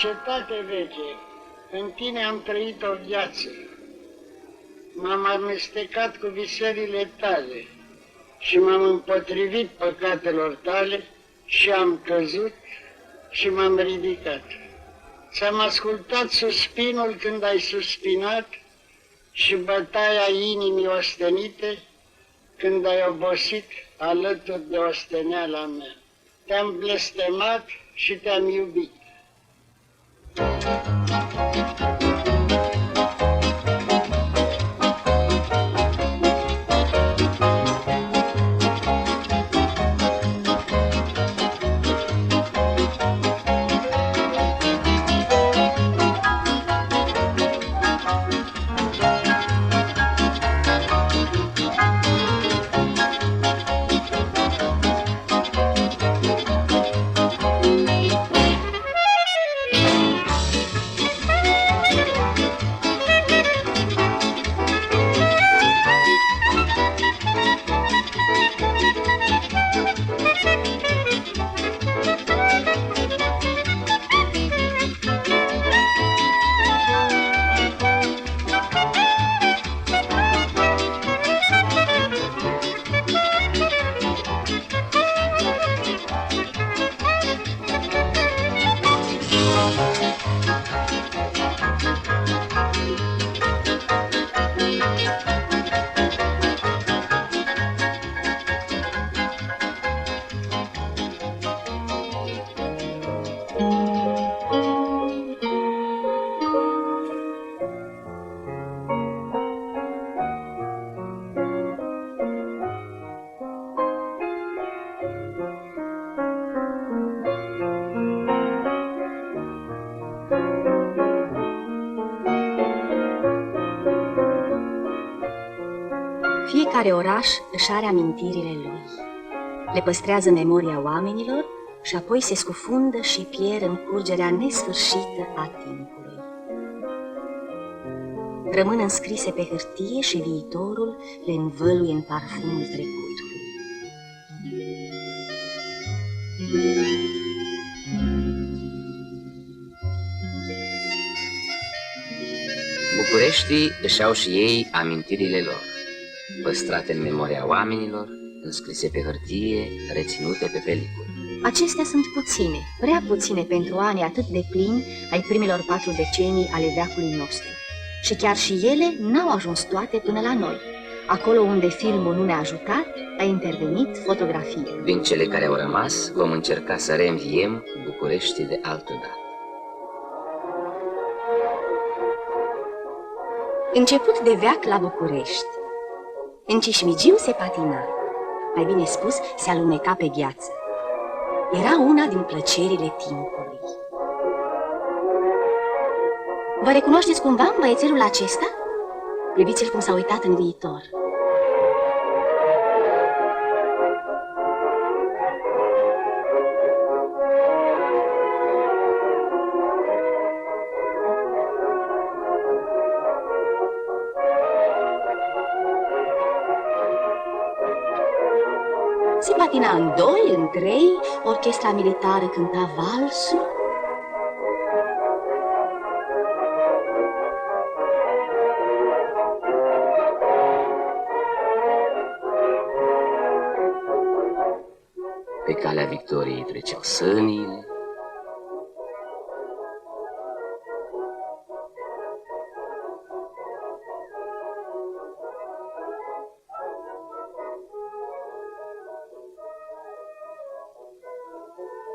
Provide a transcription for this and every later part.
Cetate veche, în tine am trăit o viață. M-am amestecat cu visările tale și m-am împotrivit păcatelor tale și am căzut și m-am ridicat. Ți-am ascultat suspinul când ai suspinat și bătaia inimii ostenite când ai obosit alături de osteneala mea. Te-am blestemat și te-am iubit. Fiecare oraș își are amintirile lui, le păstrează memoria oamenilor și apoi se scufundă și pierd în curgerea nesfârșită a timpului. Rămân înscrise pe hârtie și viitorul le învăluie în parfumul trecutului. Bucureștii își au și ei amintirile lor, păstrate în memoria oamenilor, înscrise pe hârtie, reținute pe pelicule. Acestea sunt puține, prea puține pentru anii atât de plini ai primilor 4 decenii ale veacului nostru. Și chiar și ele n-au ajuns toate până la noi. Acolo unde filmul nu ne-a ajutat, a intervenit fotografia. Din cele care au rămas, vom încerca să reînviem Bucureștii de altădată. Început de veac la București. În Cismigiu se patina, mai bine spus, se aluneca pe gheață. Era una din plăcerile timpului. Vă recunoașteți cumva băiețelul acesta? Priviți-l cum s-a uitat în viitor. Se patina în 2, în 3, orchestra militară cânta valsul. Pe calea victoriei treceau sănile.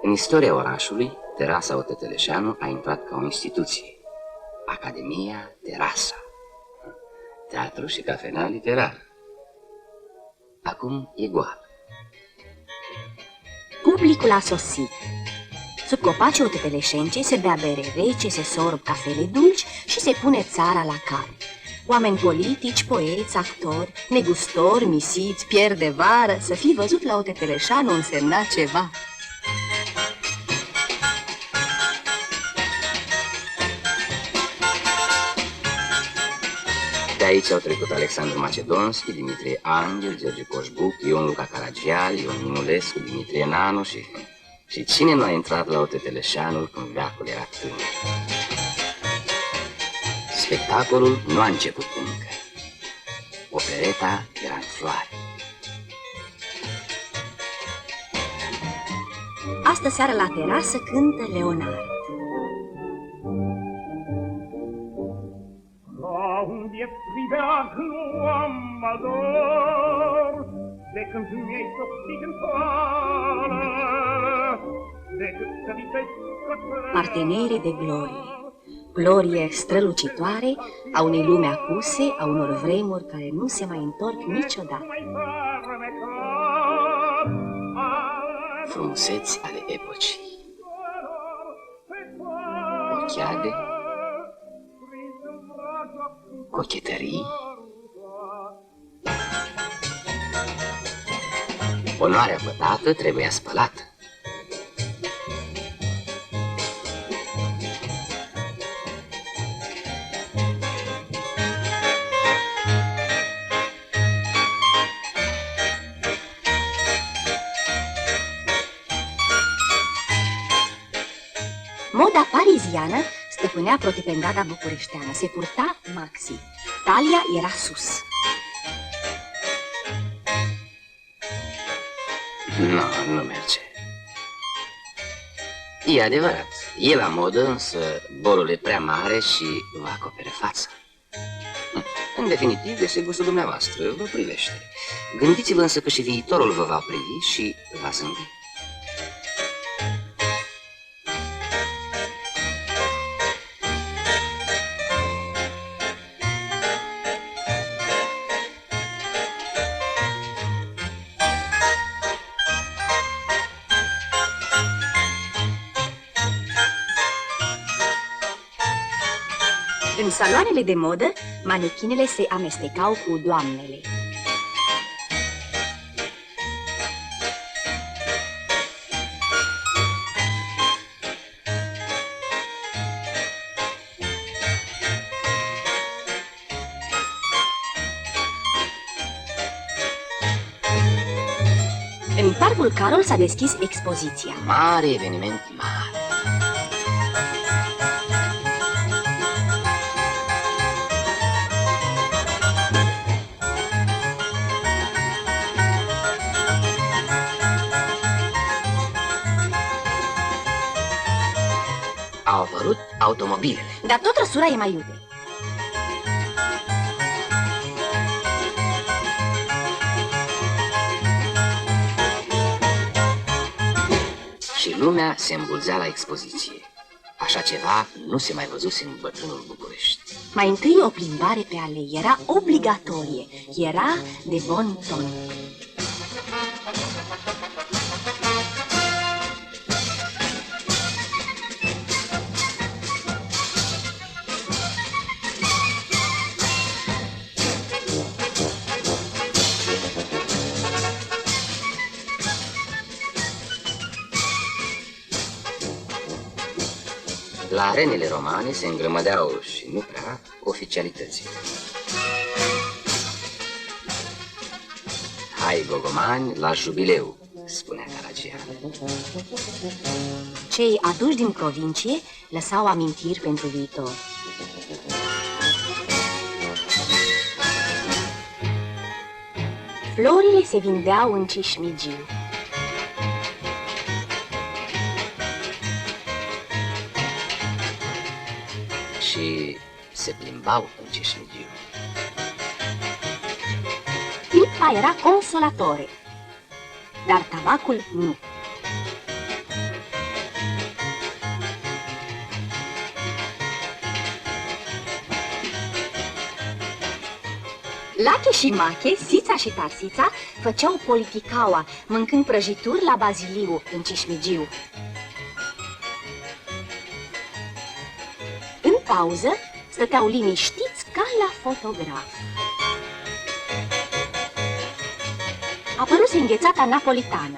În istoria orașului, Terasa Oteteleșanu a intrat ca o instituție. Academia Terasa. Teatru și cafenea literar. Acum e goală. Publicul a sosit. Sub copacii oteteleșencei se bea bere rece, se sorb cafele dulci și se pune țara la cale. Oameni politici, poeți, actori, negustori, misiți, pieri de vară, să fi văzut la Oteteleșanu însemna ceva. De aici au trecut Alexandru Macedonski, Dimitrie Angel, George Coșbuc, Ion Luca Caragial, Ion Minulescu, Dimitrie Nanu și Și cine nu a intrat la Oteteleșeanul când veacul era tânăr? Spectacolul nu a început încă. Opereta era în floare. Astă seară la terasă cântă Leonard. La un biet pribeag nu am ador, de când mi-ai sopsit în toară, decât să vitesc către... Partenerii de glorie. Glorie strălucitoare a unei lume acuse, a unor vremuri care nu se mai întorc niciodată. Frumuseți ale epocii. Ochiade, cochetării, onoarea pătată trebuia spălată. Moda pariziană stăpânea protependada bucureșteană. Se purta maxi. Talia era sus. Nu, nu merge. E adevărat, e la modă, însă borul e prea mare și vă acopere fața. În definitiv, este gustul dumneavoastră, vă privește. Gândiți-vă însă că și viitorul vă va privi și va zâmbi. În saloanele de modă, manechinele se amestecau cu doamnele. În Parcul Carol s-a deschis expoziția. Mare eveniment mare. Au apărut automobilele. Dar tot răsura e mai iute. Și lumea se îmbulzea la expoziție. Așa ceva nu se mai văzuse în bătrânul București. Mai întâi o plimbare pe alei. Era obligatorie. Era de bon ton. La arenele romane se îngrămădeau și nu prea oficialitățile. Hai, gogomani, la jubileu, spunea Caragian. Cei aduși din provincie lăsau amintiri pentru viitor. Florile se vindeau în Cismigiu. Și se plimbau în Cismigiu. Pipa era consolatore, dar tabacul nu. Lache și Mache, Sița și Tarsița făceau politicaua, mâncând prăjituri la Baziliu, în Cismigiu. În pauză, stăteau liniștiți ca la fotograf. Apăruse înghețata napolitană.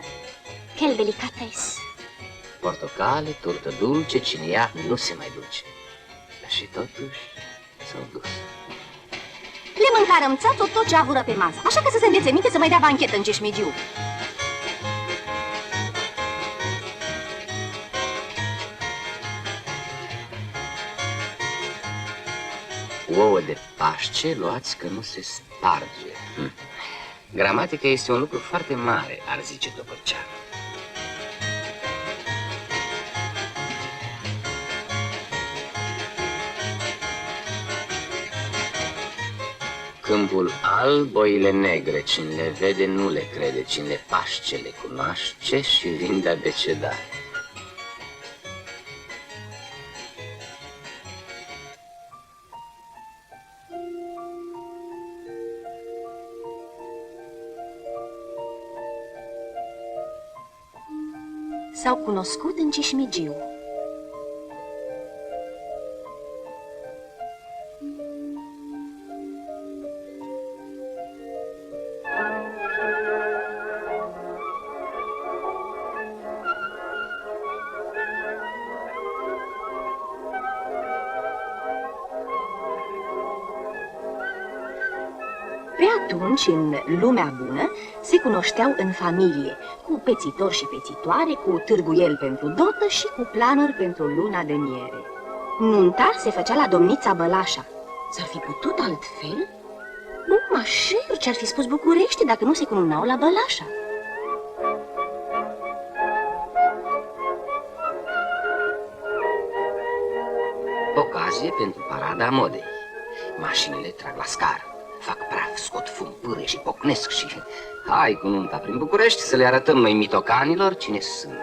Quel delicatesse! Portocale, turtă dulce, cine ia nu se mai duce. Dar și totuși s-au dus. Le mâncară țațul tot ce avură pe masă, așa că să se îndețe minte să mai dea banchetă în Cismigiu. ouă de Paște luați că nu se sparge. Gramatica este un lucru foarte mare, ar zice Topărceanu. Câmpul alb, oile negre, cine le vede nu le crede, cine le paște le cunoaște și vin de-a deceda. S-au cunoscut în Cismigiu. Pe atunci, în lumea bună, se cunoșteau în familie, cu pețitor și pețitoare, cu târguiel pentru dotă și cu planuri pentru luna de miere. Nunta se făcea la domnița Bălașa. S-ar fi putut altfel? Nu, mașer, ce-ar fi spus București dacă nu se cununau la Bălașa? Ocazie pentru parada modei. Mașinile trag la scară, fac praf, scot fum, pârâie și pocnesc și... Hai cu nunta prin București să le arătăm noi mitocanilor cine sunt.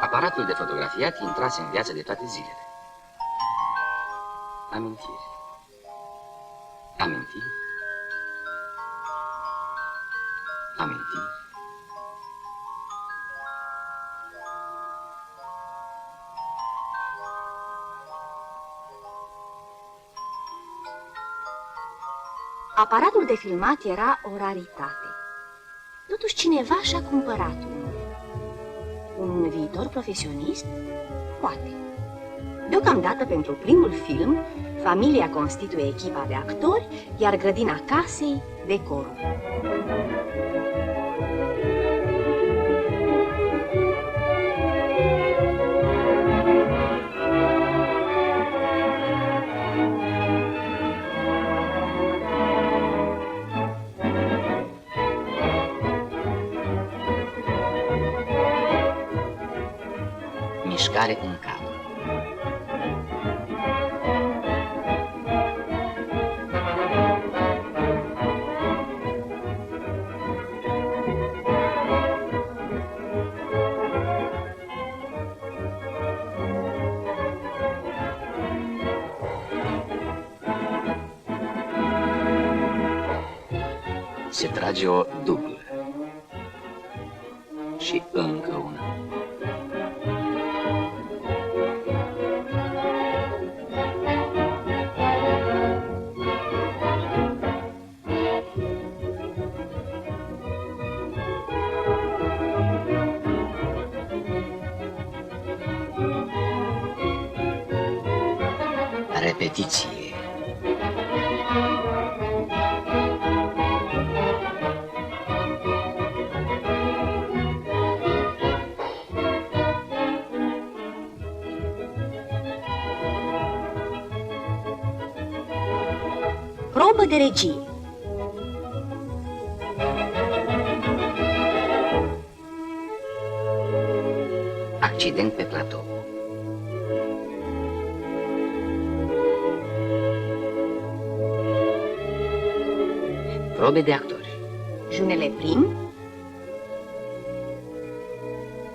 Aparatul de fotografiat intrase în viață de toate zilele. Amintiri. Amintiri. Amintiri. Aparatul de filmat era o raritate. Totuși cineva și-a cumpărat unul. Un viitor profesionist? Poate. Deocamdată, pentru primul film, familia constituie echipa de actori, iar grădina casei, decorul. Mișcare în cap. Se trage o dublă. Și încă una. Repetiție. Probă de regie. Accident pe platou. Probe de actori. Junele prim.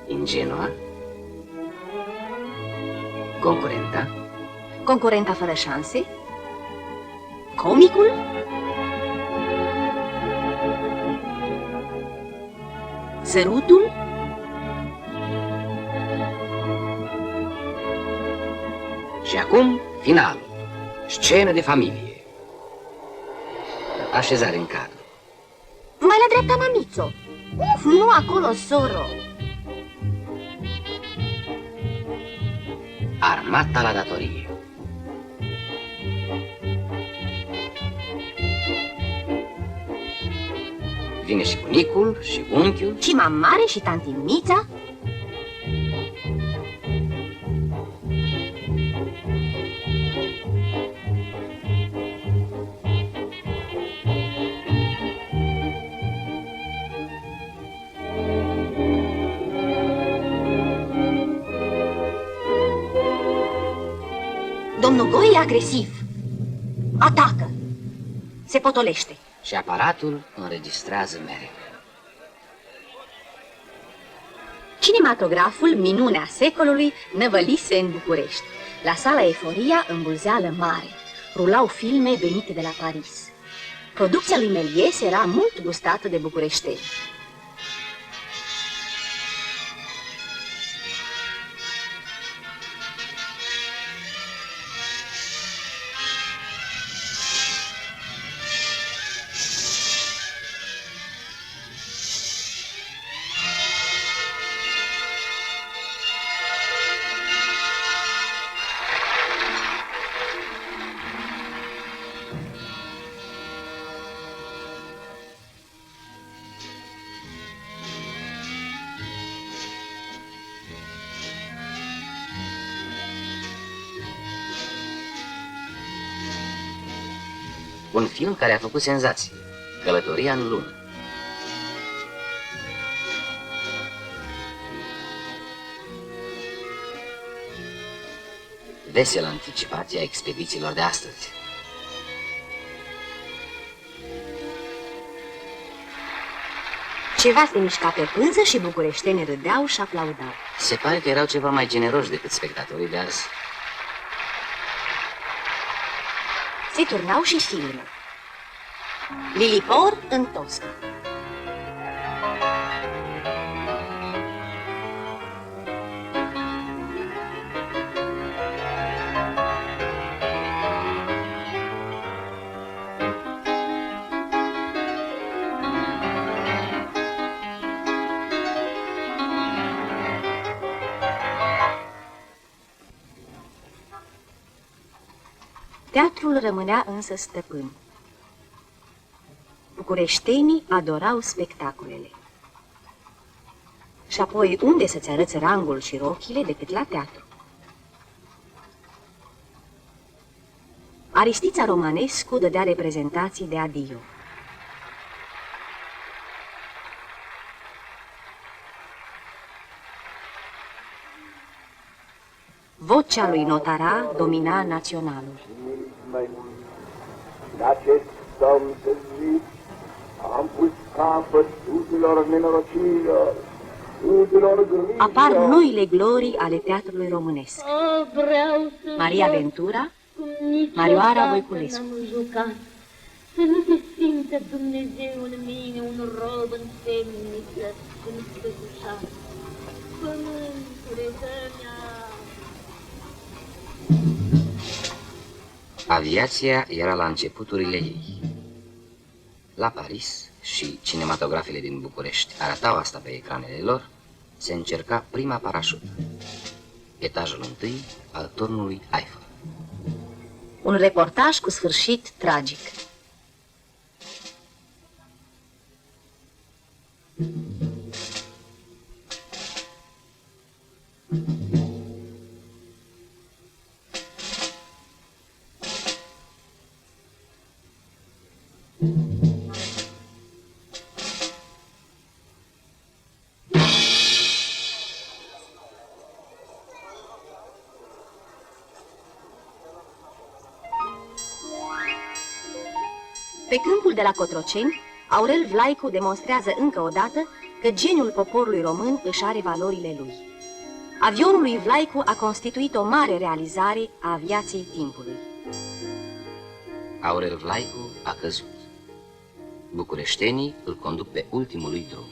Ingenua. Concurenta. Concurenta fără șanse. Comicul. Sărutul. Și acum, finalul. Scenă de familie. Așezare în cadru. Mai la dreapta, mamițo. Uf, nu acolo, soro. Armata la datorie. Vine și bunicul, și unchiul. Și mamare și tanti Mița. Domnul Goi e agresiv. Atacă. Se potolește. Și aparatul înregistrează mereu. Cinematograful, minunea secolului, năvălise în București. La sala Eforia, în Bulzeală mare, rulau filme venite de la Paris. Producția lui Méliès era mult gustată de bucureșteni. Un film care a făcut senzație. Călătoria în lună. Veselă anticipație a expedițiilor de astăzi. Ceva se mișca pe pânză și bucureștenii râdeau și aplaudau. Se pare că erau ceva mai generoși decât spectatorii de azi. Se turnau și filme. Lilipor în Tosca. Teatrul rămânea însă stăpân. Bucureștenii adorau spectacolele. Și apoi, unde să-ți arăți rangul și rochile decât la teatru? Aristița Romanescu dădea reprezentații de adio. Vocea lui Notara domina naționalul. În acest somn târziu am pus capăt tuturor nenorocirilor, tuturor grijilor. Apar noile glorii ale teatrului românesc. Maria Ventura, Marioara Voiculescu. Să nu se simtă Dumnezeu în mine un rob în temniță, înspătușat. Pământule, dă-mi-a... Aviația era la începuturile ei. La Paris, și cinematografele din București arătau asta pe ecranele lor, se încerca prima parașută. Etajul întâi al turnului Eiffel. Un reportaj cu sfârșit tragic. Pe câmpul de la Cotroceni, Aurel Vlaicu demonstrează încă o dată că geniul poporului român își are valorile lui. Avionul lui Vlaicu a constituit o mare realizare a aviației timpului. Aurel Vlaicu a căzut. Bucureștenii îl conduc pe ultimul lui drum.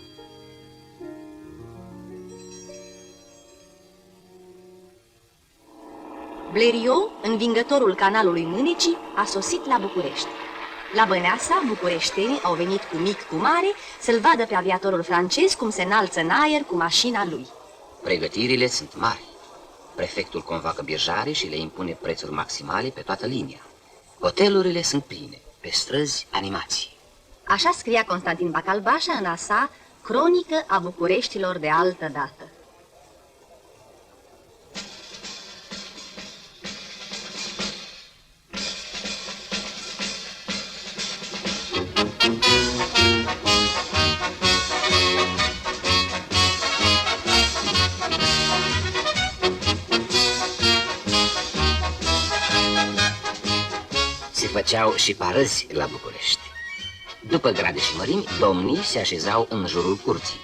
Bleriot, învingătorul canalului Mânecii, a sosit la București. La Băneasa, bucureștenii au venit cu mic cu mare să-l vadă pe aviatorul francez cum se înalță în aer cu mașina lui. Pregătirile sunt mari. Prefectul convoacă birjare și le impune prețuri maximale pe toată linia. Hotelurile sunt pline, pe străzi animații. Așa scria Constantin Bacalbașa în a sa Cronică a Bucureștilor de altă dată. Se făceau și parăzi la București. După grade și mărimi, domnii se așezau în jurul curții.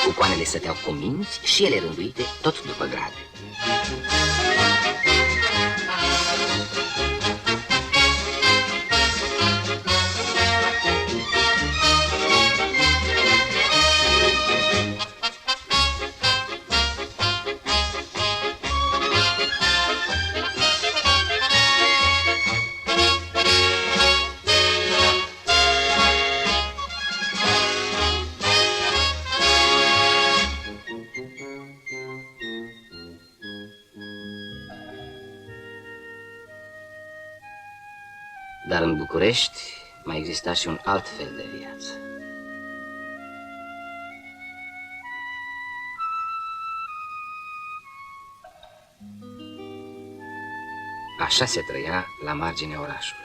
Cucoanele stăteau cu minți și ele rânduite tot după grade. Dar în București mai exista și un alt fel de viață. Așa se trăia la marginea orașului.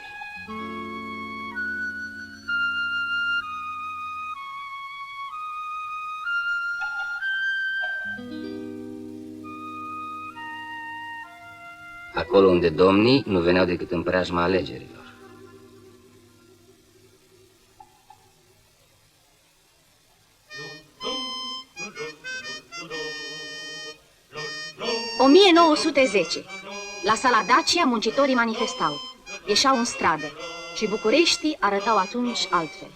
Acolo unde domnii nu veneau decât în preajma alegerilor. O 1910. La sala Dacia muncitorii manifestau, ieșeau în stradă și Bucureștii arătau atunci altfel.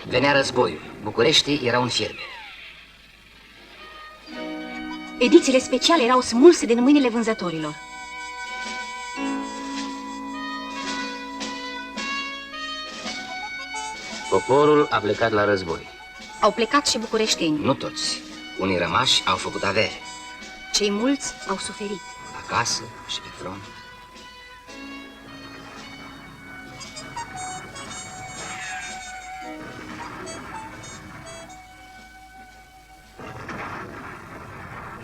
Venea războiul. Bucureștii erau în fierbere. Edițiile speciale erau smulse din mâinile vânzătorilor. Poporul a plecat la război. Au plecat și bucureștenii. Nu toți. Unii rămași au făcut avere. Cei mulți au suferit. Acasă și pe front.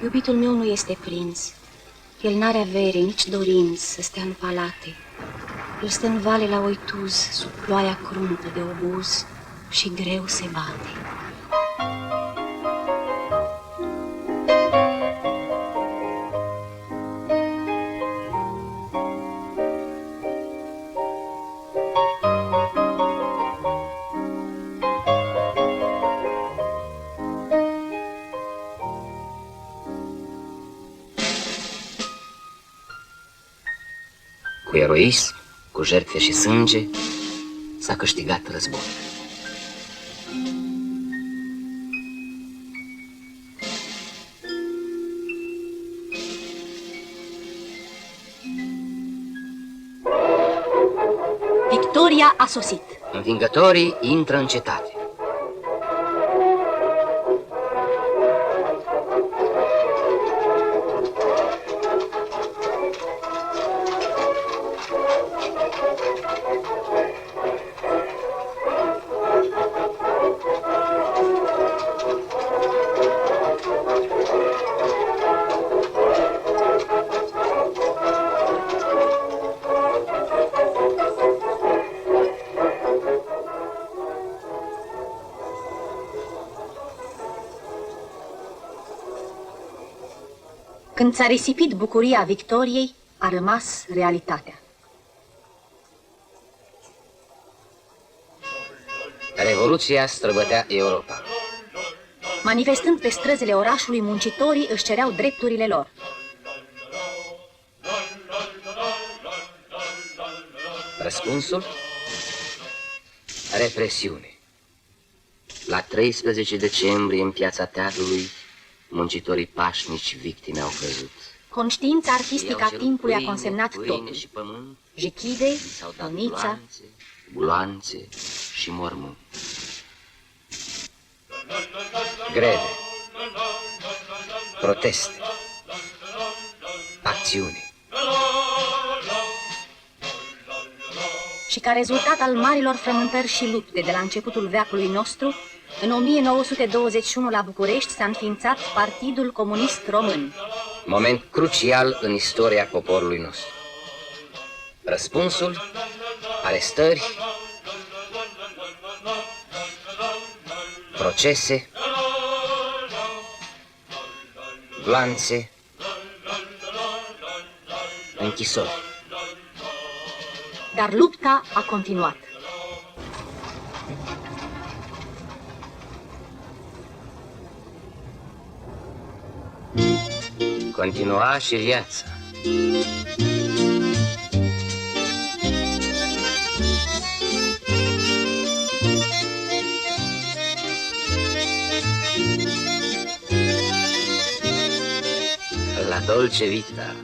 Iubitul meu nu este prins. El n-are avere, nici dorinți să stea în palate. El stă în vale la Oituz, sub ploaia cruntă de obuz și greu se bate. Cu eroism, cu jertfe și sânge, s-a câștigat războiul. Victoria a sosit. Învingătorii intră în cetate. Când s-a risipit bucuria victoriei, a rămas realitatea. Revoluția străbătea Europa. Manifestând pe străzile orașului, muncitorii își cereau drepturile lor. Răspunsul? Represiune. La 13 decembrie, în piața teatrului, muncitorii pașnici victime au căzut. Conștiința artistică a timpului a consemnat pâine totul. și pământ, Jichide, s-au dat Onița, buloanțe și mormânt. Greve, proteste, acțiune. și ca rezultat al marilor frământări și lupte de la începutul veacului nostru, în 1921 la București s-a înființat Partidul Comunist Român. Moment crucial în istoria poporului nostru. Răspunsul? Arestări, procese, glanțe, închisori. Dar lupta a continuat. Continua și viața. La dolce vita.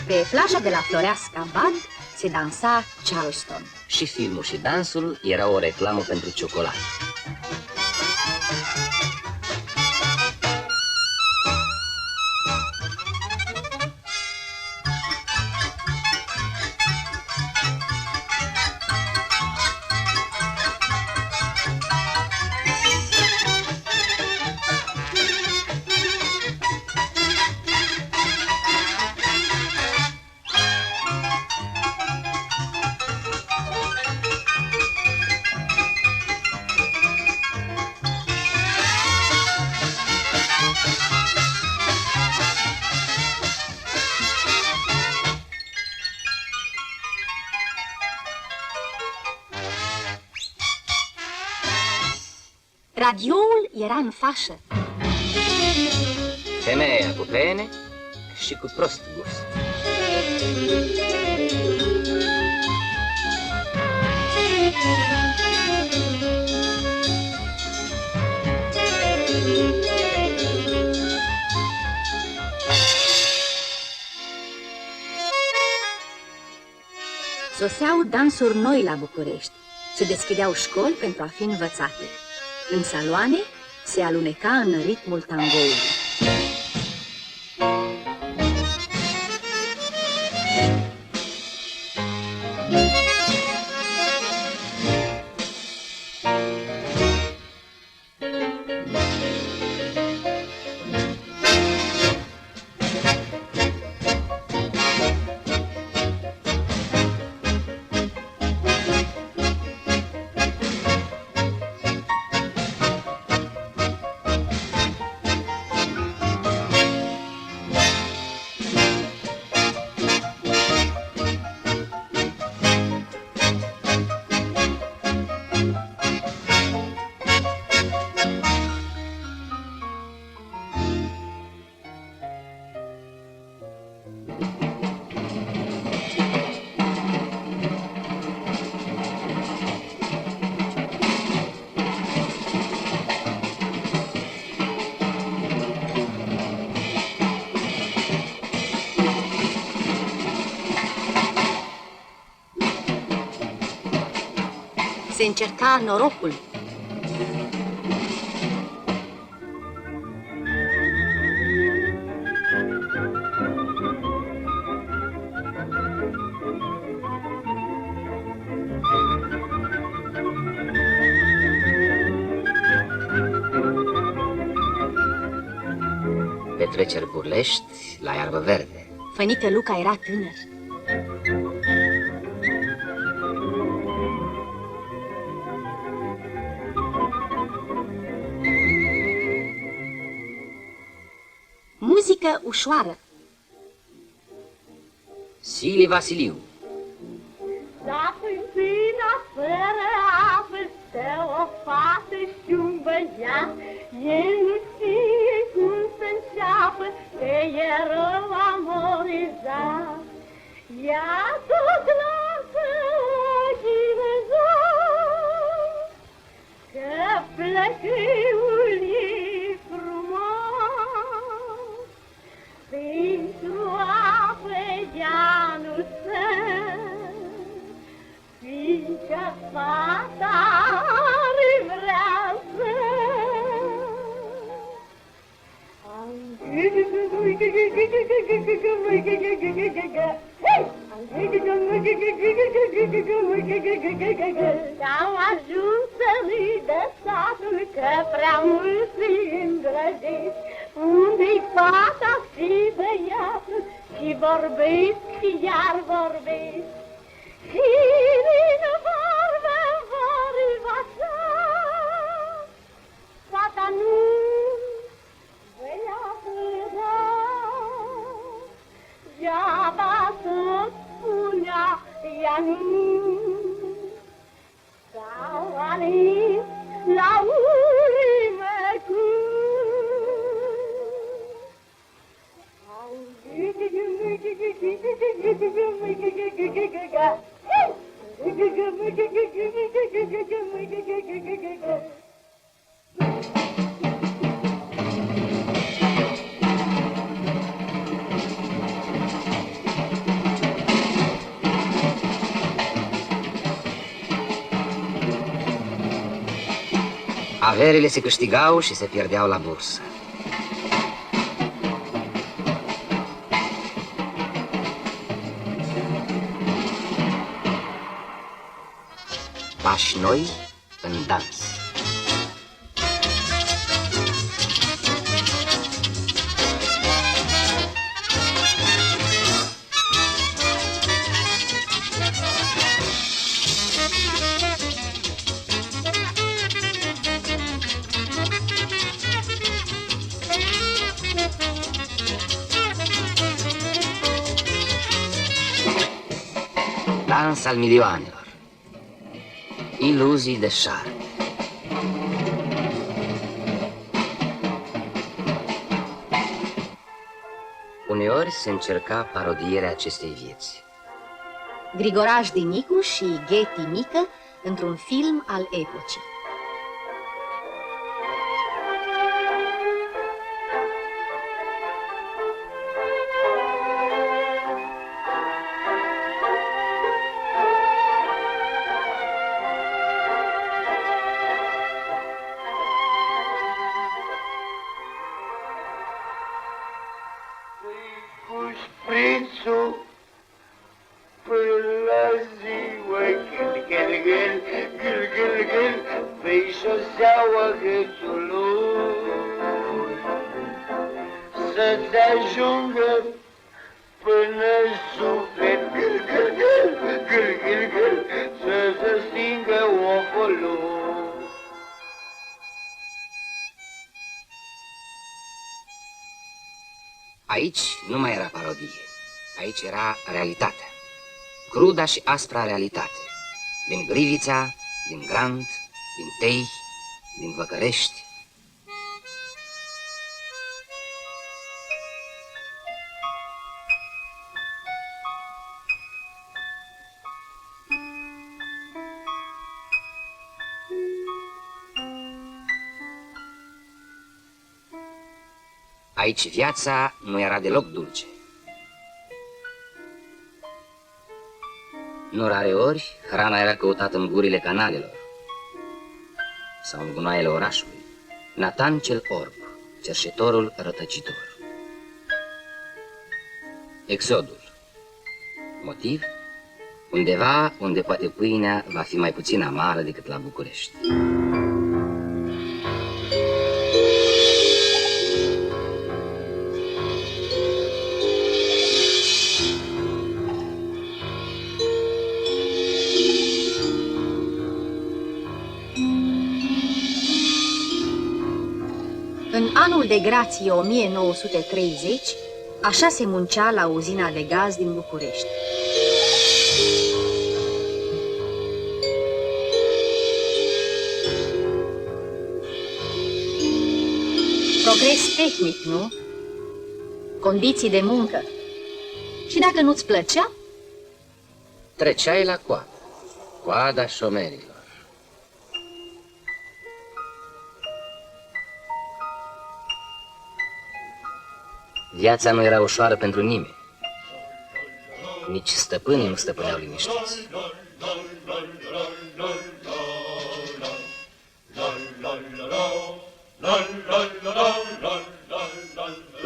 Pe plaja de la Floreasca Bad se dansa Charleston. Și filmul și dansul era o reclamă pentru ciocolată. Radioul era în fașă. Femeia cu pene și cu prost gust. Soseau dansuri noi la București. Se deschideau școli pentru a fi învățate. În saloane se aluneca în ritmul tangoului. Se încerca norocul. petreceri burlești la iarbă verde. Fănică Luca era tânăr. Muzică ușoară. Sili Vasiliu. Dacă pâinea fără apă stă o fată și un băiat, el nu știe cum să înceapă, că e rău amorizat. Ea tot lasă ochii văzut, că plăcâiul e frumos, pentru apă ea nu stă, fiindcă fata are vrea să. Am ajuns să râdă satul, că prea mult îi îndrăgesc, unde-i fata și băiatul, și vorbesc și iar vorbesc. Și din vorbă vorba fata nu, băiatul da, deaba tot spunea ea nu. S-au ales la urmă Averile se câștigau și se pierdeau la bursă. Pași noi în dans. Dans al milioanelor. Iluzii de șarme. Uneori se încerca parodierea acestei vieți. Grigoraș Dinicu și Gheti Mică într-un film al epocii. Prințul până la ziua, gâl, pe-i șoseaua gâțului, să-ți ajungă până suflet, gâl, să se stingă ocolul. Aici nu mai era parodie. Aici era realitatea. Cruda și aspra realitate. Din Grivița, din Grant, din Tei, din Văcărești. Aici viața nu era deloc dulce. Nu rare ori, hrana era căutată în gurile canalelor sau în gunoaiele orașului. Nathan cel orb, cerșetorul rătăcitor. Exodul. Motiv? Undeva unde poate pâinea va fi mai puțin amară decât la București. anul de grație 1930, așa se muncea la uzina de gaz din București. Progres tehnic, nu? Condiții de muncă. Și dacă nu-ți plăcea? Treceai la coadă, coada șomerilor. Viața nu era ușoară pentru nimeni. Nici stăpânii nu stăpâneau liniștiți.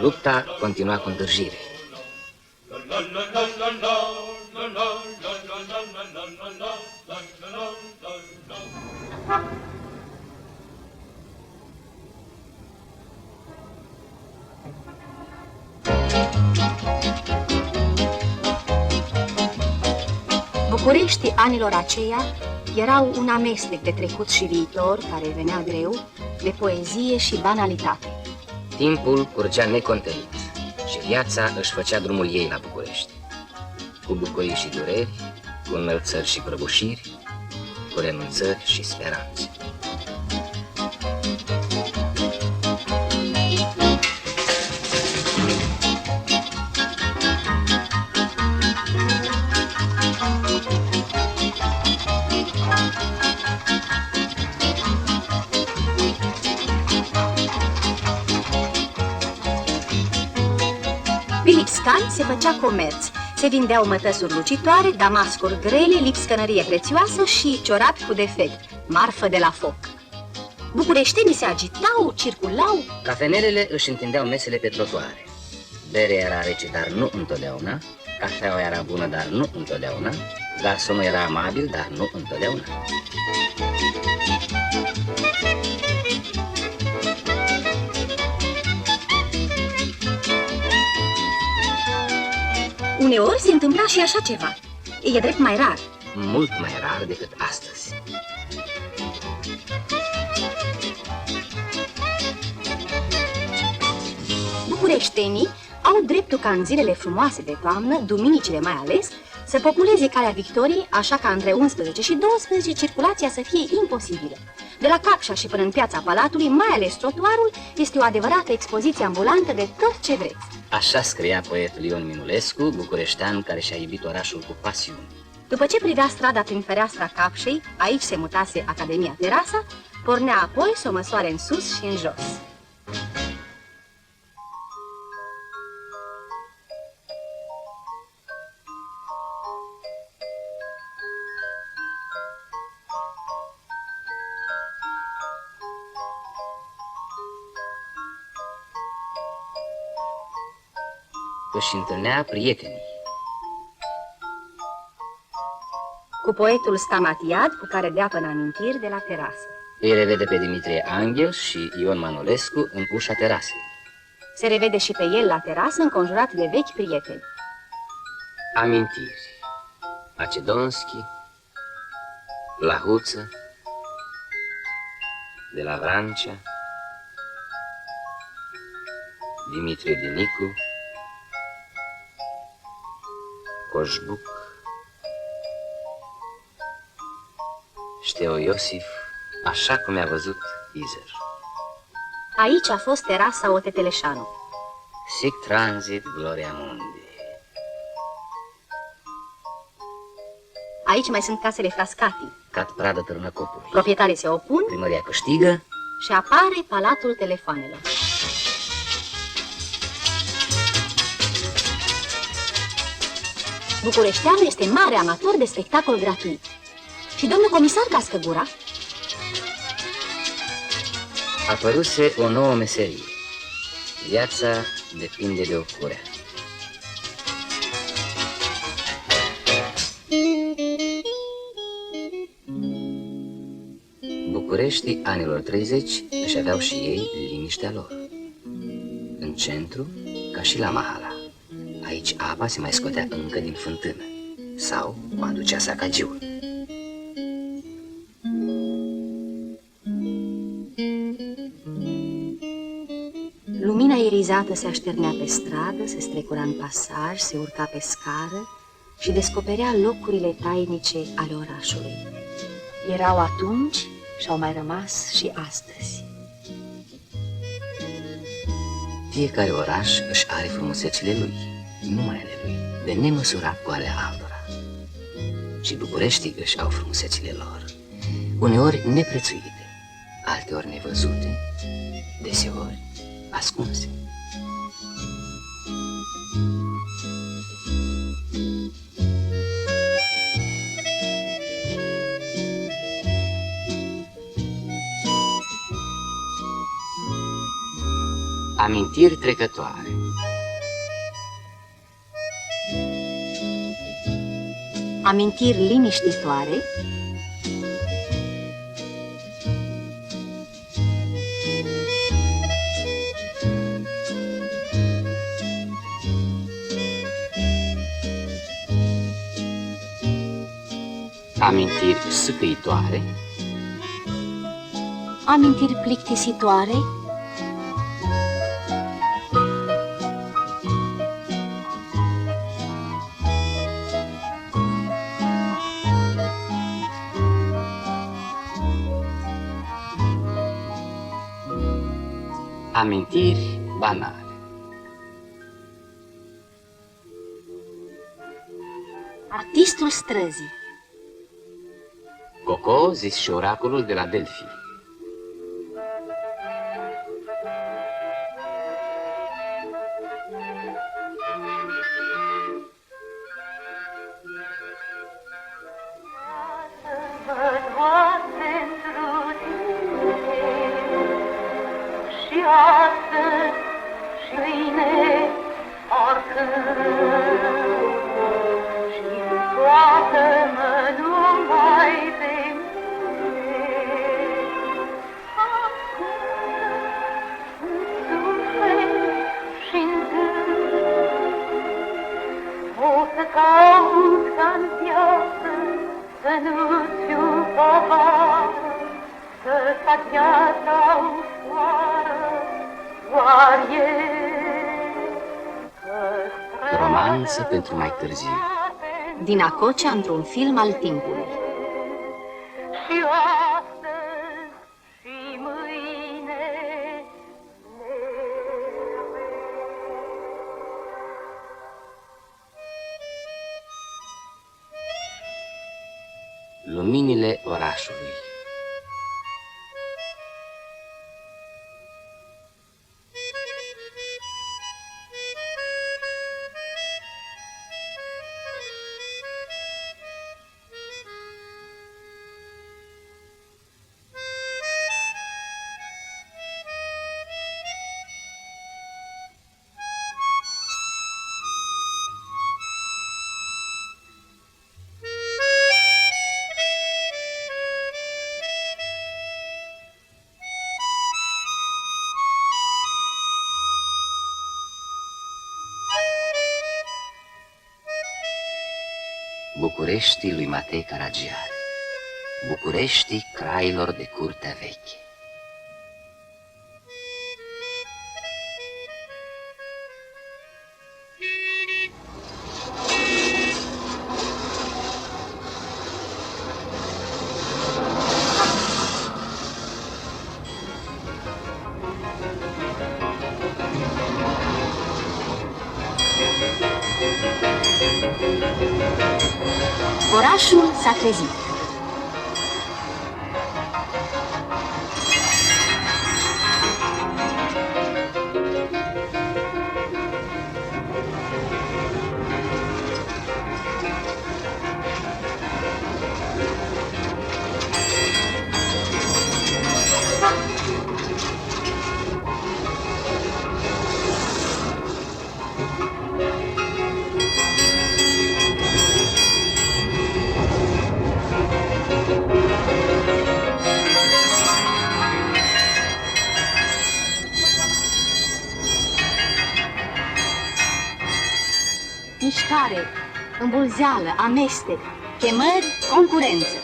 Lupta continua cu întârziere. Bucureștii anilor aceia erau un amestec de trecut și viitor care venea greu, de poezie și banalitate. Timpul curgea necontenit și viața își făcea drumul ei la București. Cu bucurii și dureri, cu înălțări și prăbușiri, cu renunțări și speranțe. Lipscani se făcea comerț, se vindeau mătăsuri lucitoare, damascuri grele, lipscănărie prețioasă și ciorapi cu defect, marfă de la foc. Bucureștenii se agitau, circulau. Cafenelele își întindeau mesele pe trotuare. Berea era rece, dar nu întotdeauna, cafeaua era bună, dar nu întotdeauna, garsonul era amabil, dar nu întotdeauna. Uneori se întâmpla și așa ceva. E drept mai rar. Mult mai rar decât astăzi. Bucureștenii au dreptul ca în zilele frumoase de toamnă, duminicile mai ales, să populeze Calea Victoriei, așa ca între 11 și 12 circulația să fie imposibilă. De la Capșa și până în piața Palatului, mai ales trotuarul, este o adevărată expoziție ambulantă de tot ce vreți. Așa scria poetul Ion Minulescu, bucureștean care și-a iubit orașul cu pasiune. După ce privea strada prin fereastra Capșei, aici se mutase Academia Terasa, pornea apoi să o măsoare în sus și în jos. Își întâlnea prietenii. Cu poetul Stamatiad, cu care dea până amintiri de la terasă. Îi revede pe Dimitrie Anghel și Ion Manolescu în ușa terasei. Se revede și pe el la terasă, înconjurat de vechi prieteni. Amintiri. Macedonski, Blahuță, de la Vrancea, Dimitrie Dinicu, Coșbuc, Șteo Iosif, așa cum i-a văzut Izer. Aici a fost terasa Oteteleșanu. Sic transit gloria mundi. Aici mai sunt casele Frascati. Cat pradă târnă copuri. Proprietarii se opun Primăria câștigă și apare Palatul Telefoanelor. Bucureșteanul este mare amator de spectacol gratuit. Și domnul comisar cască gura. apăruse o nouă meserie. Viața depinde de o curea. Bucureștii anilor 30 își aveau și ei liniștea lor. În centru, ca și la Mahala. Aici apa se mai scotea încă din fântână sau o aducea sacagiul. epuizată se așternea pe stradă, se strecura în pasaj, se urca pe scară și descoperea locurile tainice ale orașului. Erau atunci și au mai rămas și astăzi. Fiecare oraș își are frumusețile lui, numai ale lui, de nemăsurat cu ale altora. Și Bucureștii își au frumusețile lor, uneori neprețuite, alteori nevăzute, deseori ascunse. Amintiri trecătoare. Amintiri liniștitoare. Amintiri sâcăitoare. Amintiri plictisitoare. Amintiri banale. Artistul străzii. Coco, zis și oracolul de la Delphi. Romanță pentru mai târziu. Din Acocea într-un film al timpului. Și astăzi și mâine. Luminile orașului. Bucureștii lui Matei Caragiale, Bucureștii crailor de curtea veche. Orașul s-a trezit. Mișcare, îmbulzeală, amestec, chemări, concurență.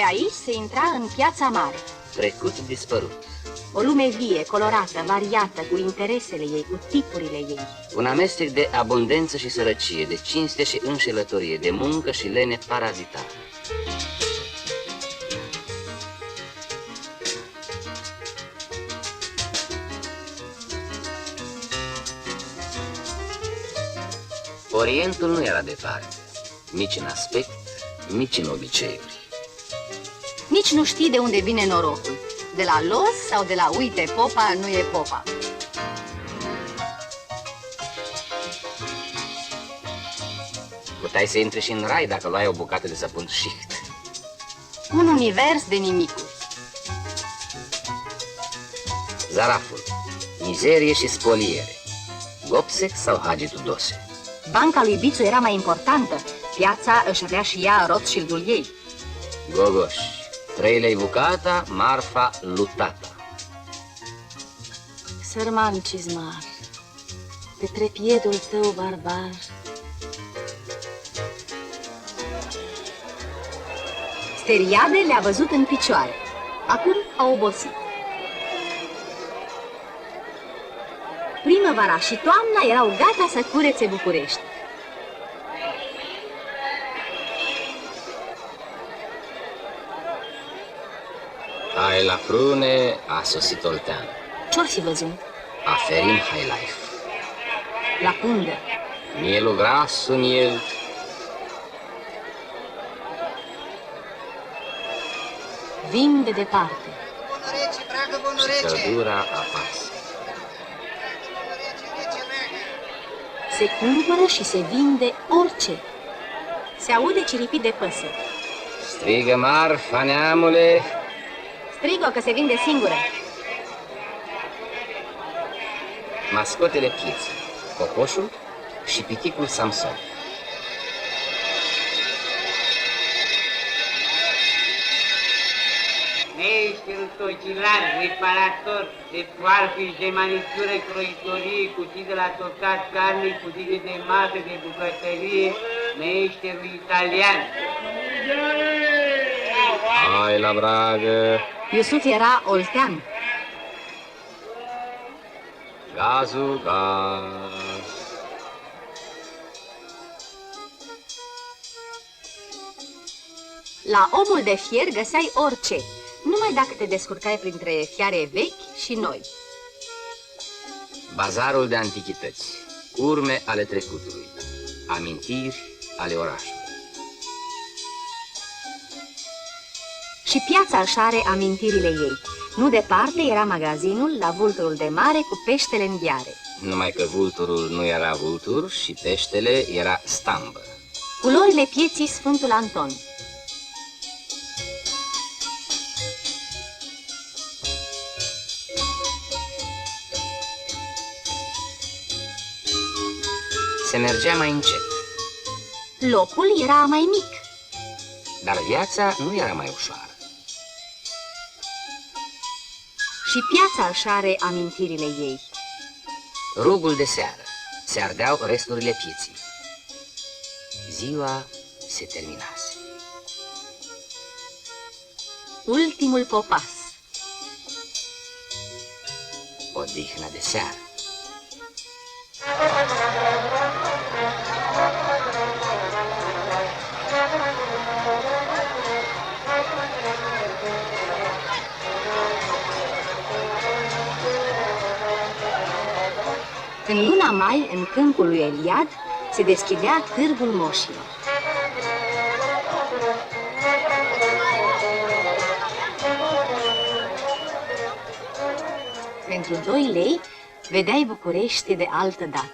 aici se intra în Piața Mare. Trecut dispărut. O lume vie, colorată, variată, cu interesele ei, cu tipurile ei. Un amestec de abundență și sărăcie, de cinste și înșelătorie, de muncă și lene parazitară. Orientul nu era departe, nici în aspect, nici în obiceiuri. Nici nu știi de unde vine norocul. De la los sau de la uite, popa nu e popa. Puteai să intri și în rai dacă luai o bucată de săpun șicht. Un univers de nimicuri. Zaraful, mizerie și spoliere, Gopsec sau Hagi Tudose. Banca lui Bițu era mai importantă. Piața își avea și ea Rothschildul ei. Gogoș, 3 lei bucata, marfa lutata. Sărman cizmar, pe trepiedul tău barbar. Steriade le-a văzut în picioare. Acum a obosit. Primăvara și toamna erau gata să curețe București. Hai la frune, a sosit Oltean. Ce-or fi văzut? Aferim High Life. La pundă. Mielul gras, miel. Vin de departe. Și căldura apasă. Se cumpără și se vinde orice. Se aude ciripit de păsări. Strigă marfa, neamule. Strigă că se vinde singură. Mascotele pieței, cocoșul și piticul Samson. Meșterul tocilar, reparator de poarfici, de manicură, croitorie, cutii de la tocat carne, cutii de masă, de bucătărie, meșterul italian. Hai la bragă. Iusuf era oltean. Gazul, gaz. La omul de fier găseai orice, numai dacă te descurcai printre fiare vechi și noi. Bazarul de antichități, urme ale trecutului, amintiri ale orașului. Și piața își are amintirile ei. Nu departe era magazinul la Vulturul de Mare cu peștele în gheare. Numai că vulturul nu era vultur și peștele era stambă. Culorile pieții Sfântul Anton. Se mergea mai încet, Locul era mai mic. dar viața nu era mai ușoară. Și piața își are amintirile ei. Rugul de seară, se ardeau resturile pieții. Ziua se terminase. Ultimul popas. Odihna de seară. În luna mai, în câmpul lui Eliad, se deschidea târgul moșilor. Pentru 2 lei vedeai București de altă dată.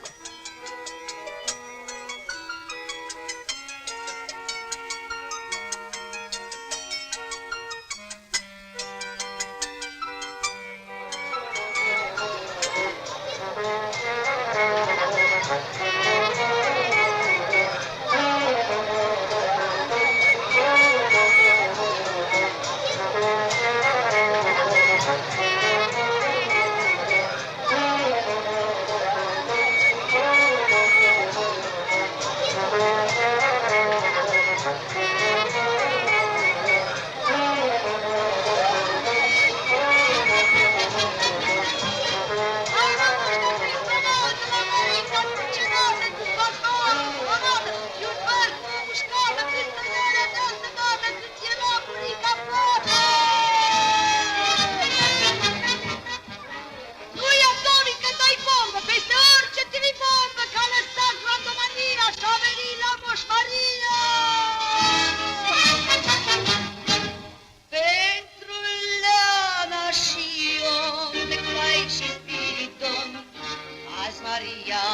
Maria,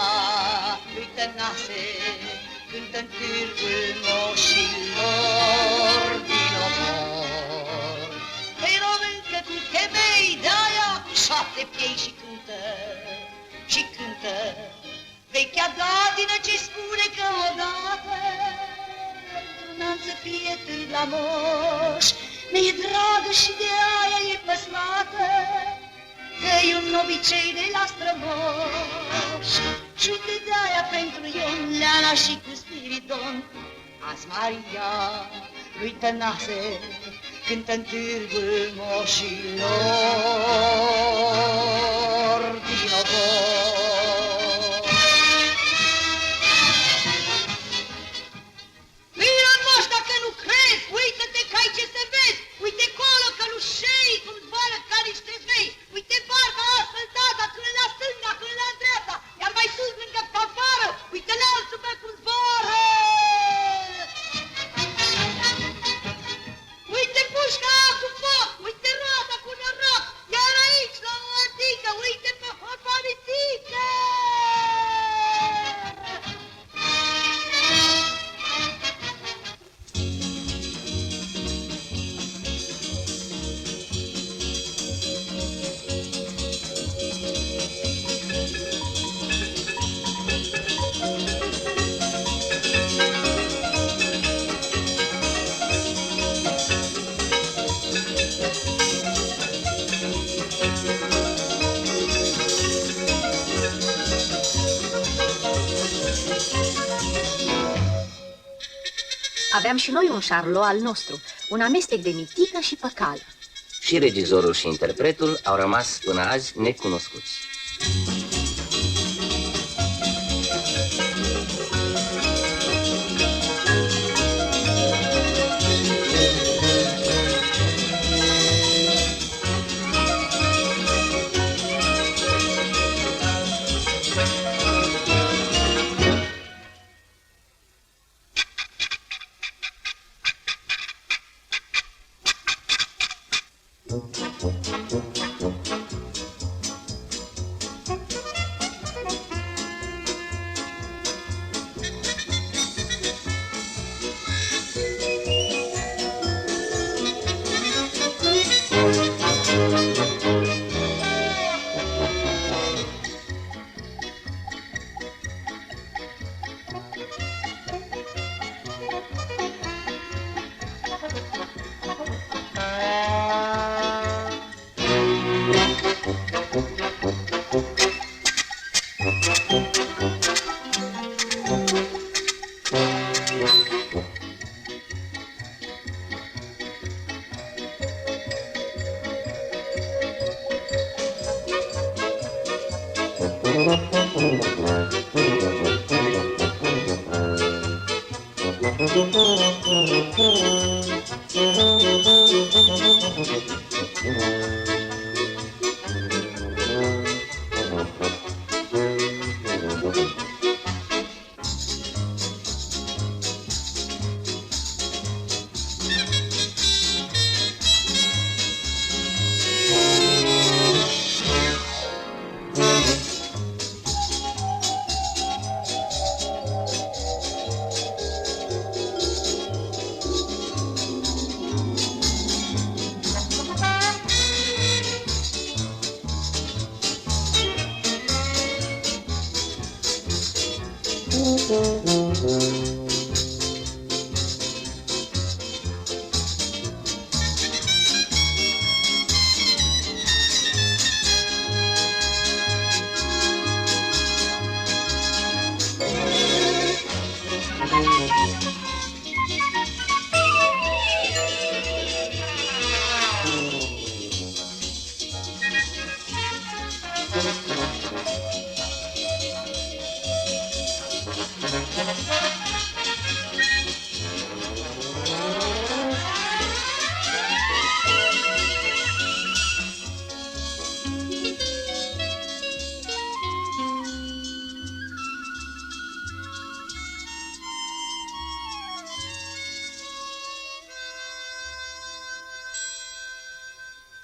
lui Tănase, cântă-n târgul moșilor din obor. Păi româncă cu temei de-aia cu 7 piei și cântă, și cântă. Vechea datină ce spune că odată un an să fie târg la moș, mi-e dragă și de aia e păslată, că-i un obicei de la strămoș. Și uite de-aia pentru Ion, Leana și cu Spiridon, azi Maria lui Tănase cântă-n târgul moșilor din obor. Vino-n moș dacă nu crezi, uită-te că ai ce să vezi, uite colo călușei cum zboară ca niște zvei, uite barca asfaltată când la stânga, când la dreapta, iar mai sus lângă pavară, uite lanțul pe cum zboară. Uite pușca cu foc, uite roata cu noroc, iar aici la o adică, uite pe hoparitică. Aveam și noi un șarlot al nostru, un amestec de mitică și păcală. Și regizorul și interpretul au rămas până azi necunoscuți.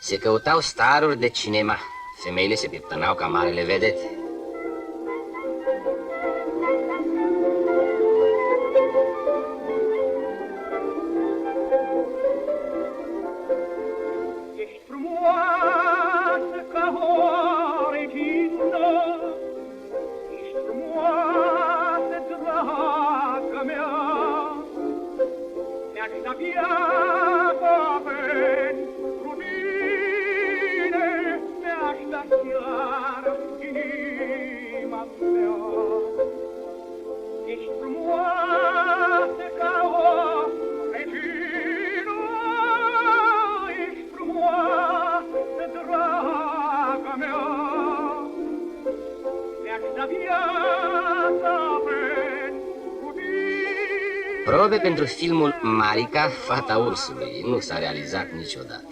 Se căutau staruri de cinema. Femeile se piptănau ca marele vedete. Probe pentru filmul Marica, fata ursului. Nu s-a realizat niciodată.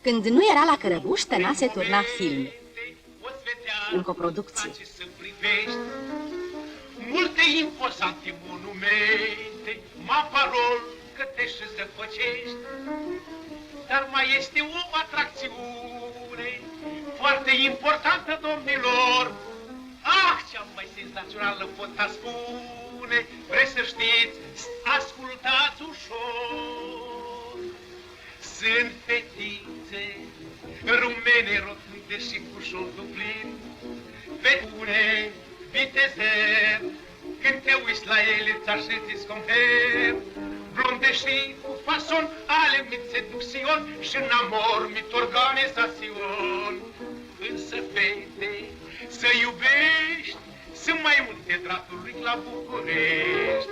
Când nu era la Cărăbuș, Tănase turna filme. În coproducție. Multe impozante monumente, maparol, că te și să făcești. Dar mai este o atracțiune foarte importantă, domnilor. Ah, cea mai senzațională pot spune. Vreți să știți? Ascultați ușor. Sunt fetițe rumene, rotunde și cu șoldul plin. Fetune, vitezer, când te uiți la ele, ți-ar știți comper. Blonde și cu fason, ale mit seducțion și în amor mit organizațion. Însă, fete, să iubești, sunt mai multe draturi la București.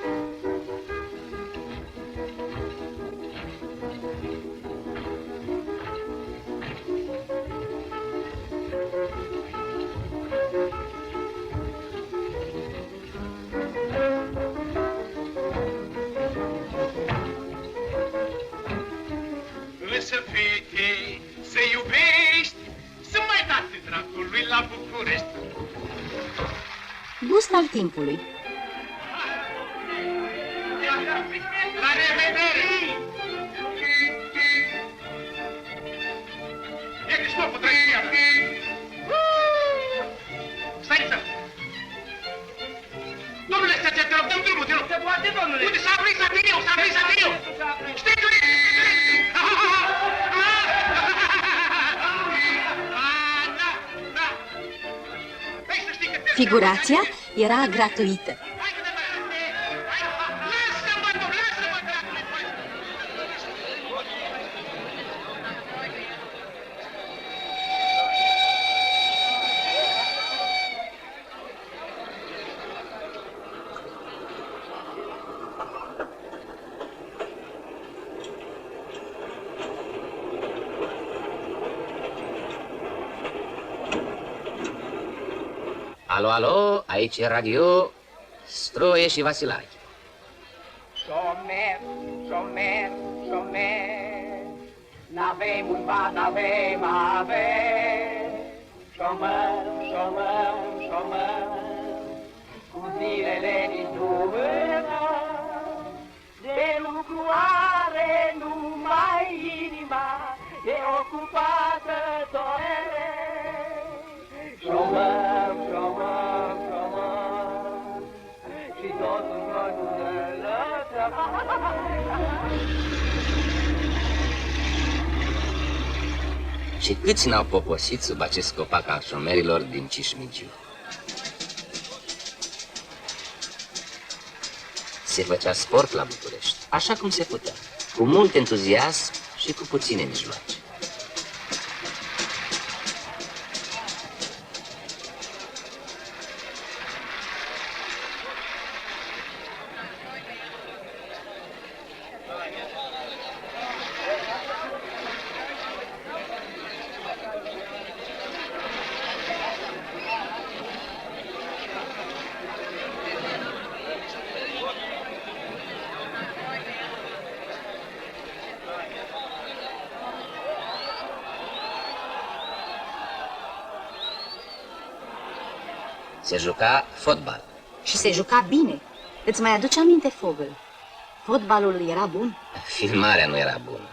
Însă, fete, să iubești, sunt mai date dracului la București. Gust al timpului. La revedere! E Cristoful, drăgia! Stai să! Domnule, te rog, dăm drumul, te rog! Se poate, domnule! Uite, s-a aprins aveniu, s-a aprins aveniu! Stai tu! Figurația era gratuită. Alo, alo, aici e radio Stroie și Vasilache. Șomer, șomer, șomer, n-avem un ban, avem. Șomer, șomer, șomer, cu zilele din dumână, de lucru are numai inima, e ocupată dorere. Șomer, șomer, șomer, și totul noi nu ne lăsăm. Și câți n-au poposit sub acest copac al șomerilor din Cismigiu? Se făcea sport la București, așa cum se putea, cu mult entuziasm și cu puține mijloace. Se juca fotbal. Și se juca bine. Îți mai aduce aminte, Fogel? Fotbalul era bun. Filmarea nu era bună.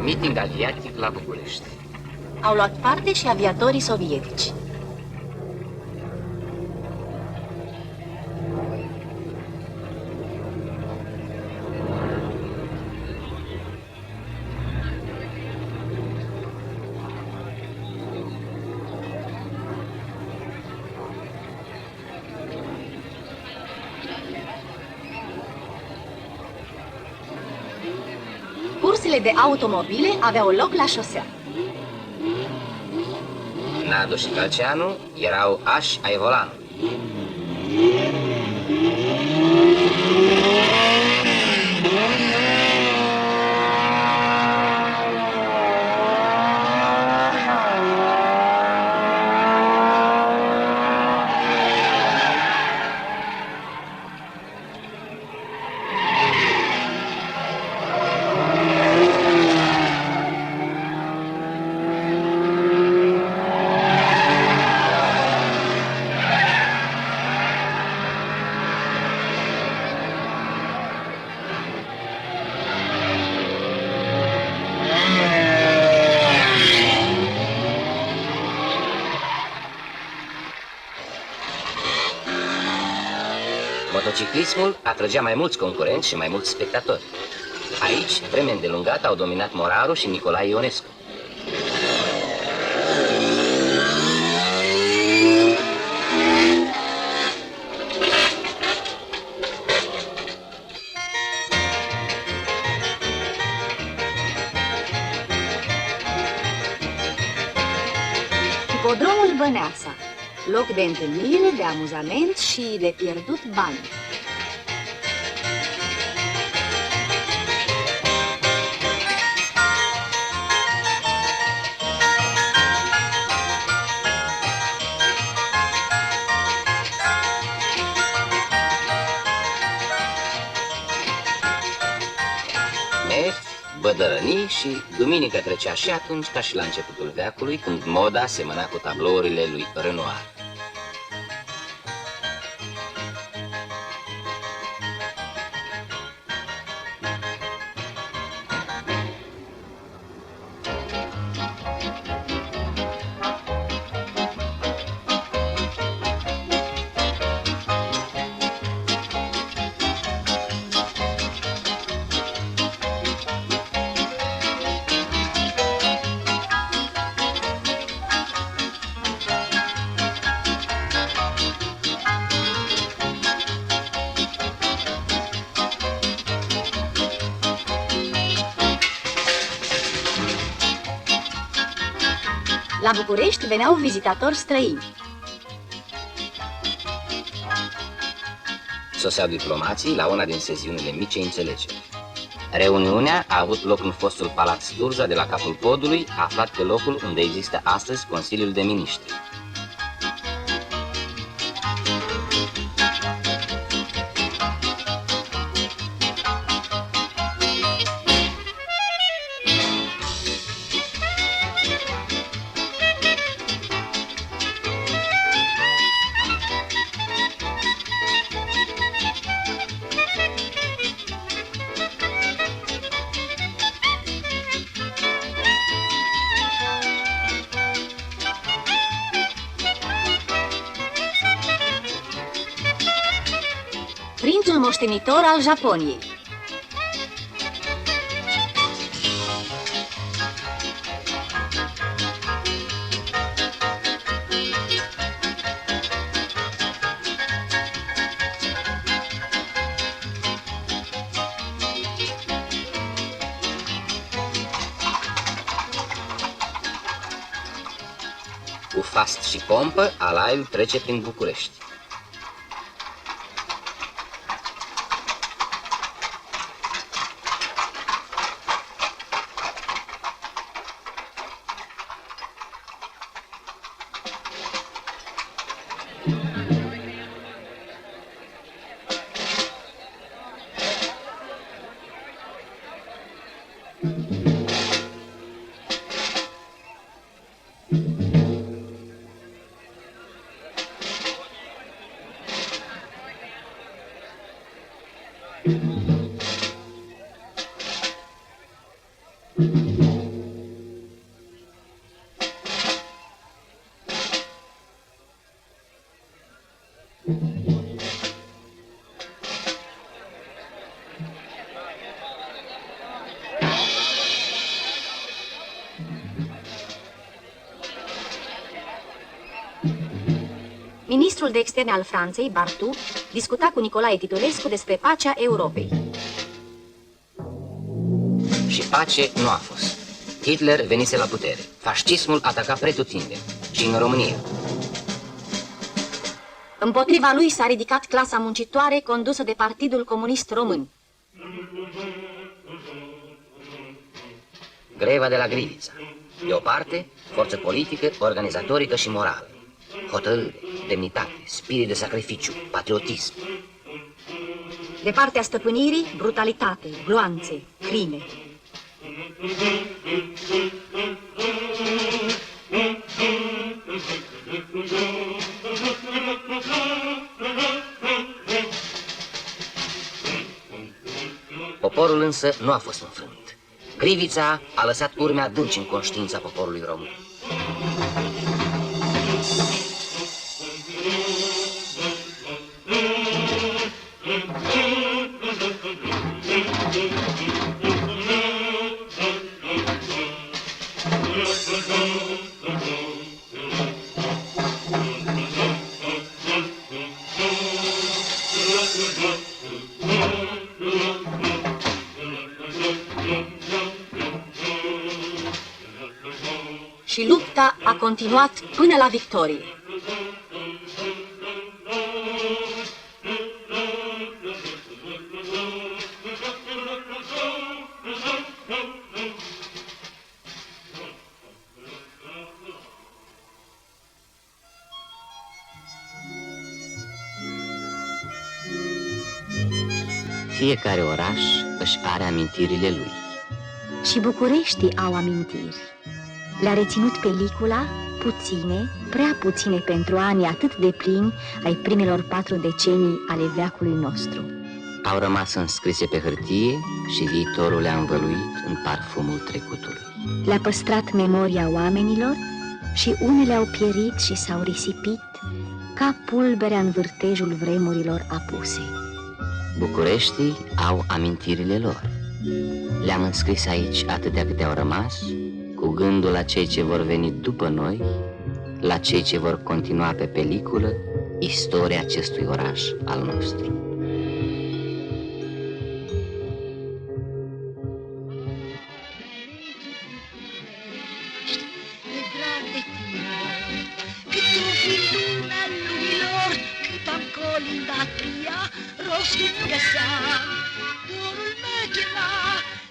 Meeting aviatic la București. Au luat parte și aviatorii sovietici. Cursele de automobile aveau loc la șosea. Bernardo și Calceanu erau ași ai volanului. Motociclismul atrăgea mai mulți concurenți și mai mulți spectatori. Aici, vreme îndelungată, au dominat Moraru și Nicolae Ionescu. Hipodromul Băneasa, loc de întâlnire, de amuzament și de pierdut bani. Bădărănii și duminica trecea și atunci ca și la începutul veacului, când moda semăna cu tablourile lui Renoir. La București veneau vizitatori străini. Soseau diplomații la una din sesiunile Micei Înțelegeri. Reuniunea a avut loc în fostul Palat Sturza de la capul podului, aflat pe locul unde există astăzi Consiliul de Miniștri. Prințul moștenitor al Japoniei. Cu fast și pompă, alaiul trece prin București. Ministrul de externe al Franței, Bartu, discuta cu Nicolae Titulescu despre pacea Europei. Și pace nu a fost. Hitler venise la putere. Fascismul ataca pretutindeni. Și în România. Împotriva lui s-a ridicat clasa muncitoare condusă de Partidul Comunist Român. Greva de la Grivița. De o parte, forță politică, organizatorică și morală. Hotărâre, demnitate, spirit de sacrificiu, patriotism. De partea stăpânirii, brutalitate, gloanțe, crime. Poporul însă nu a fost înfrânt. Grivița a lăsat urme adânci în conștiința poporului român. Și lupta a continuat până la victorie. Fiecare oraș își are amintirile lui. Și Bucureștii au amintiri. Le-a reținut pelicula, puține, prea puține pentru anii atât de plini ai primelor 4 decenii ale veacului nostru. Au rămas înscrise pe hârtie și viitorul le-a învăluit în parfumul trecutului. Le-a păstrat memoria oamenilor și unele au pierit și s-au risipit ca pulberea în vârtejul vremurilor apuse. Bucureștii au amintirile lor. Le-am înscris aici atâtea câte au rămas, cu gândul la cei ce vor veni după noi, la cei ce vor continua pe peliculă istoria acestui oraș al nostru. Rostul găseam, dorul mă chema,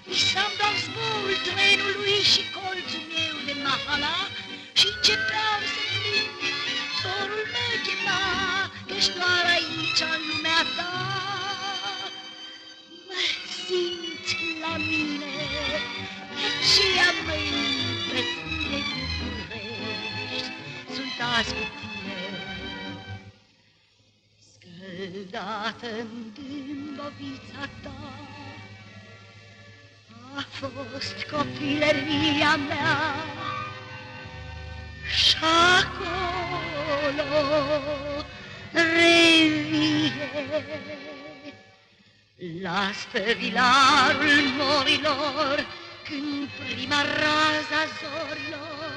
visam doar zborul trenului și colțul meu de mahala și începeam să plin. Dorul mă chema, că-și doar aici, în lumea ta, mă simt la mine, de aceea mă iubă tine, București, sunt azi cu tine. Scăldată-n dâmbovița ta, a fost copilăria mea, și-acolo revie la stăvilarul morilor, când prima raza zorilor